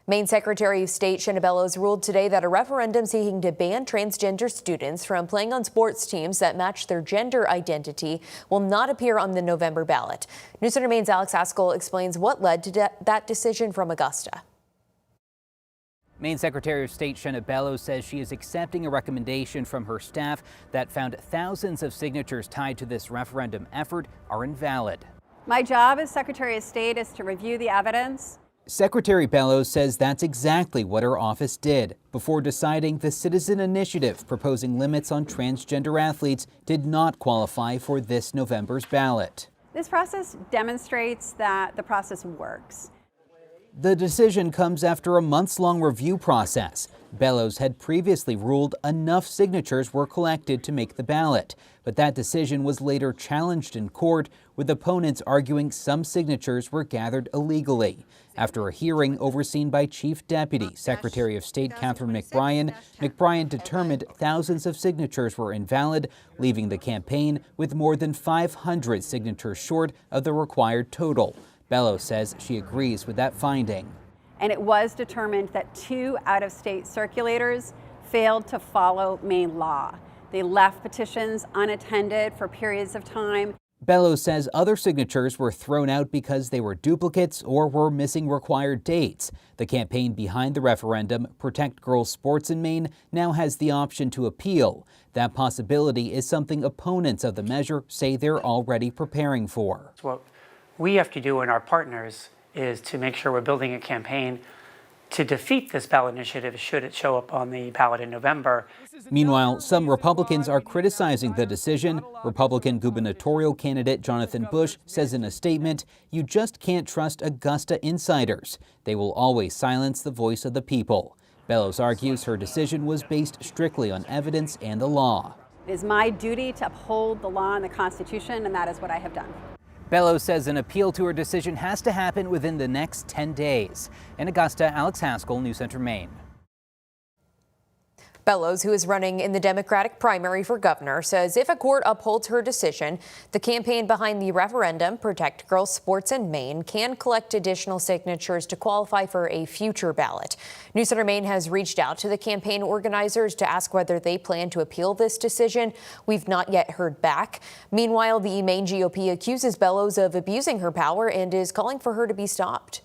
Maine Secretary of State Shenna Bellows ruled today that a referendum seeking to ban transgender students from playing on sports teams that match their gender identity will not appear on the November ballot. News Center Maine's Alex Haskell explains what led to that decision from Augusta. Maine Secretary of State Shenna Bellows says she is accepting a recommendation from her staff that found thousands of signatures tied to this referendum effort are invalid. My job as Secretary of State is to review the evidence. Secretary Bellows says that's exactly what her office did before deciding the citizen initiative proposing limits on transgender athletes did not qualify for this November's ballot. This process demonstrates that the process works. The decision comes after a months-long review process. Bellows had previously ruled enough signatures were collected to make the ballot, but that decision was later challenged in court, with opponents arguing some signatures were gathered illegally. After a hearing overseen by Chief Deputy Secretary of State Catherine McBrien determined thousands of signatures were invalid, leaving the campaign with more than 500 signatures short of the required total. Bellows says she agrees with that finding. And it was determined that 2 out-of-state circulators failed to follow Maine law. They left petitions unattended for periods of time. Bellows says other signatures were thrown out because they were duplicates or were missing required dates. The campaign behind the referendum, Protect Girls Sports in Maine, now has the option to appeal. That possibility is something opponents of the measure say they're already preparing for. What we have to do, and our partners, is to make sure we're building a campaign to defeat this ballot initiative should it show up on the ballot in November. Meanwhile, some Republicans are criticizing the decision. Republican gubernatorial candidate Jonathan Bush says in a statement, "You just can't trust Augusta insiders. They will always silence the voice of the people." Bellows argues her decision was based strictly on evidence and the law. It is my duty to uphold the law and the Constitution, and that is what I have done. Bellows says an appeal to her decision has to happen within the next 10 days. In Augusta, Alex Haskell, News Center, Maine. Bellows, who is running in the Democratic primary for governor, says if a court upholds her decision, the campaign behind the referendum, Protect Girls Sports in Maine, can collect additional signatures to qualify for a future ballot. News Center Maine has reached out to the campaign organizers to ask whether they plan to appeal this decision. We've not yet heard back. Meanwhile, the Maine GOP accuses Bellows of abusing her power and is calling for her to be stopped.